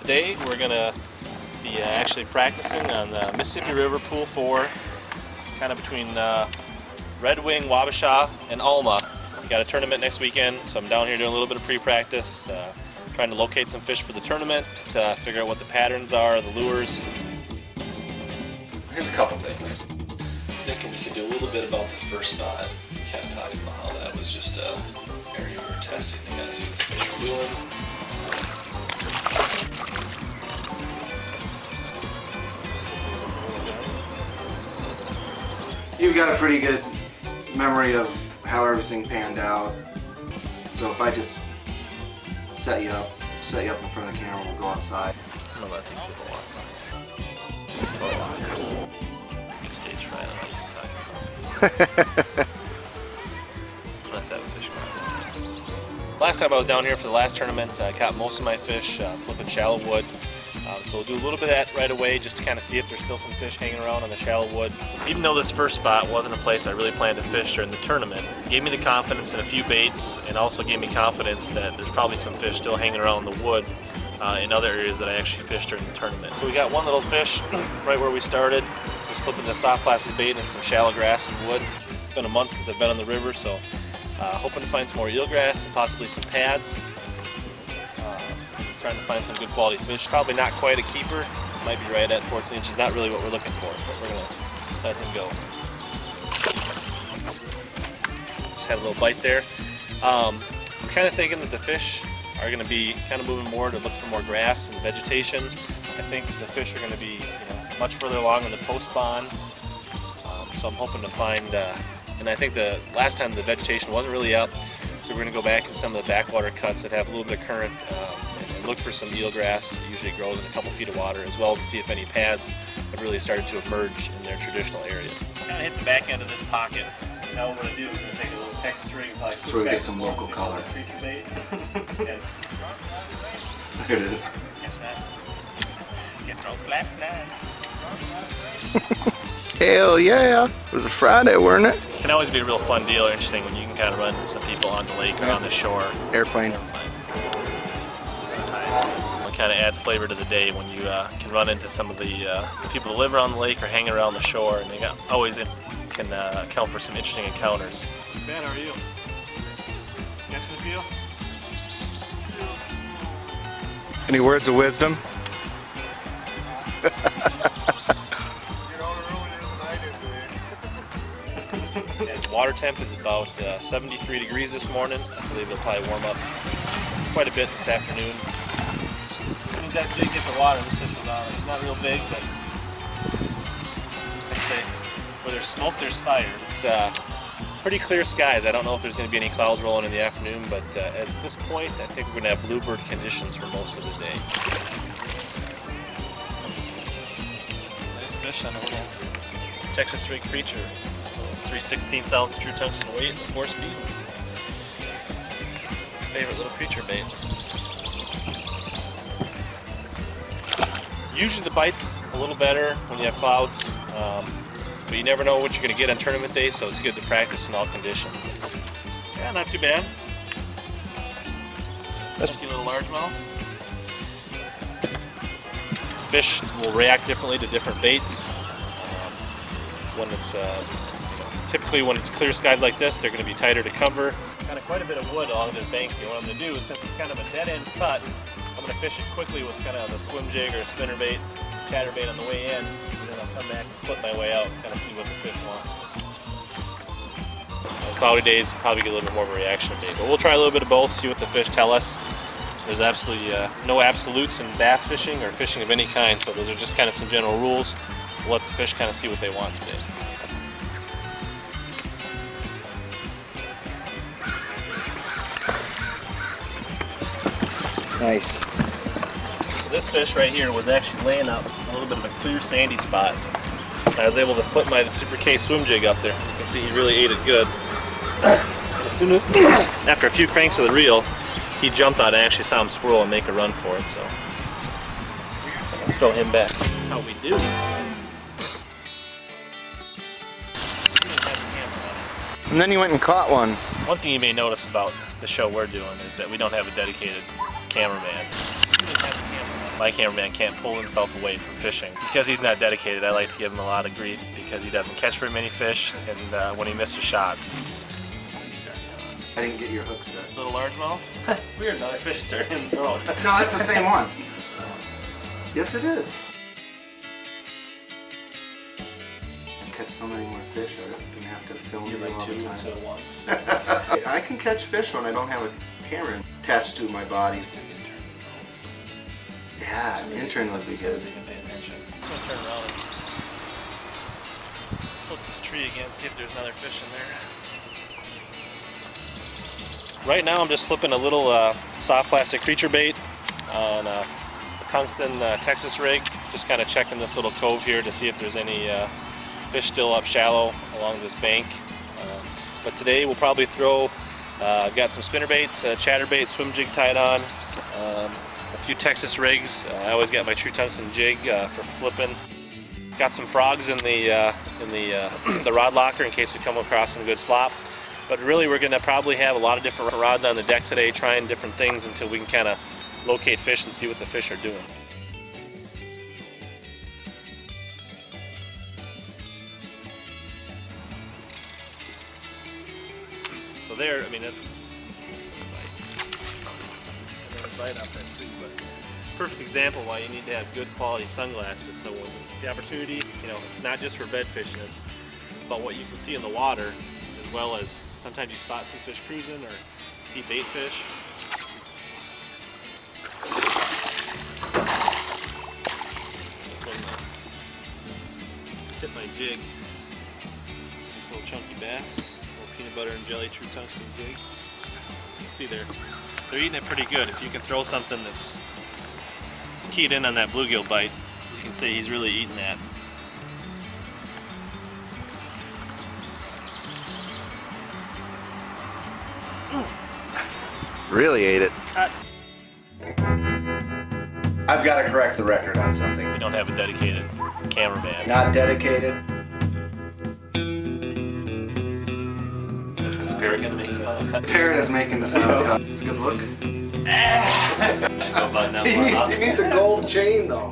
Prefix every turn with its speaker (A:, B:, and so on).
A: today we're going to be actually practicing on the Mississippi River Pool 4, kind of between Red Wing, Wabasha, and Alma. We got a tournament next weekend, so I'm down here doing a little bit of pre-practice, trying to locate some fish for the tournament, to figure out what the patterns are, the lures. Here's a couple things. I was thinking we could do a little bit about the first spot. Kind of talking about how that was just an area we were testing to kind of see what the fish were doing.
B: You've got a pretty good memory of how everything panned out. So if I just set you up in front of the camera, we'll go outside.
A: I'm gonna let these people walk. Slow walkers. Good stage fright, I don't know who's talking. Let's have a fish go. Last time I was down here for the last tournament, I caught most of my fish flipping shallow wood. So we'll do a little bit of that right away just to kind of see if there's still some fish hanging around on the shallow wood. Even though this first spot wasn't a place I really planned to fish during the tournament, it gave me the confidence in a few baits and also gave me confidence that there's probably some fish still hanging around the wood in other areas that I actually fished during the tournament. So we got one little fish right where we started, just flipping the soft plastic bait and some shallow grass and wood. It's been a month since I've been on the river, so hoping to find some more eelgrass and possibly some pads. Trying to find some good quality fish. Probably not quite a keeper. Might be right at 14 inches. Not really what we're looking for, but we're gonna let him go. Just had a little bite there. I'm kind of thinking that the fish are going to be kind of moving more to look for more grass and vegetation. I think the fish are going to be much further along in the post spawn. So I'm hoping to find, and I think the last time the vegetation wasn't really up, so we're going to go back in some of the backwater cuts that have a little bit of current and look for some eelgrass. It usually grows in a couple feet of water, as well as to see if any pads have really started to emerge in their traditional area. Kind of hit the back end of this pocket. Now what we're going to do is we're going to take a little Texas ring and
B: that's where we get some local color.
A: Bait.
B: There it is.
A: Catch that. Get thrown flats now.
C: Hell yeah! It was a Friday, wasn't it?
A: It can always be a real fun deal or interesting when you can kind of run into some people on the lake or on the shore.
C: Airplane.
A: It kind of adds flavor to the day when you can run into some of the people that live around the lake or hang around the shore, and they can account for some interesting encounters. Ben, how are you? Catching the feel?
C: Any words of wisdom?
A: And water temp is about 73 degrees this morning. I believe it'll probably warm up quite a bit this afternoon. As soon as that jig hit the water, this fish was on. It's not real big, but I'd say where there's smoke, there's fire. It's pretty clear skies. I don't know if there's going to be any clouds rolling in the afternoon, but at this point, I think we're going to have bluebird conditions for most of the day. Nice fish on a little Texas string creature. 3/16 ounce true tungsten weight and 4-speed. Favorite little creature bait. Usually the bite's a little better when you have clouds, but you never know what you're going to get on tournament day, so it's good to practice in all conditions. Yeah, not too bad. Funky little largemouth. Fish will react differently to different baits. When it's typically when it's clear skies like this, they're going to be tighter to cover. Kind of quite a bit of wood along this bank here. What I'm going to do is, since it's kind of a dead end cut, I'm going to fish it quickly with kind of a swim jig or a spinner bait, chatter bait on the way in, and then I'll come back and flip my way out and kind of see what the fish want. On cloudy days, probably get a little bit more of a reaction bait, but we'll try a little bit of both, see what the fish tell us. There's absolutely no absolutes in bass fishing or fishing of any kind, so those are just kind of some general rules. We'll let the fish kind of see what they want today.
C: Nice.
A: So this fish right here was actually laying up a little bit of a clear sandy spot. I was able to flip my Super K swim jig up there. You can see he really ate it good. As soon as, after a few cranks of the reel, he jumped out and actually saw him swirl and make a run for it. So I'm gonna throw him back. That's how we do.
C: And then you went and caught one.
A: One thing you may notice about the show we're doing is that we don't have a dedicated cameraman. my cameraman can't pull himself away from fishing. Because he's not dedicated, I like to give him a lot of grief because he doesn't catch very many fish, and when he misses shots.
B: I didn't get your hook set.
A: Little largemouth? Weird, another fish turned in the throat.
B: No, that's the same one. Yes, it is. Catch so many more fish, I'm gonna have to film you all the time.
A: 2 to 1.
B: I can catch fish when I don't have a camera attached to my body. Yeah, an intern would be good.
A: They can pay attention. I'm gonna turn around and flip this tree again, see if there's another fish in there. Right now I'm just flipping a little soft plastic creature bait on a tungsten Texas rig. Just kind of checking this little cove here to see if there's any fish still up shallow along this bank. But today we'll probably throw, I've got some spinner baits, chatterbait, swim jig tied on, a few Texas rigs. I always got my true tungsten jig for flipping. Got some frogs in the the rod locker in case we come across some good slop. But really we're going to probably have a lot of different rods on the deck today, trying different things until we can kind of locate fish and see what the fish are doing. So there, I mean, that's right off that tree, but perfect example why you need to have good quality sunglasses. So when the opportunity, you know, it's not just for bed fishing, it's about what you can see in the water, as well as sometimes you spot some fish cruising or see bait fish. Hit my jig, this little chunky bass, little peanut butter and jelly true tungsten jig. You can see they're eating it pretty good. If you can throw something that's keyed in on that bluegill bite, as you can see, he's really eating that.
C: Really ate it.
B: I've got to correct the record on something.
A: We don't have a dedicated cameraman.
B: Not dedicated.
A: Is the parrot gonna make the final cut?
B: Parrot is making the final cut. It's a good look.
A: Go button down
B: He
A: far enough.
B: needs a gold chain though.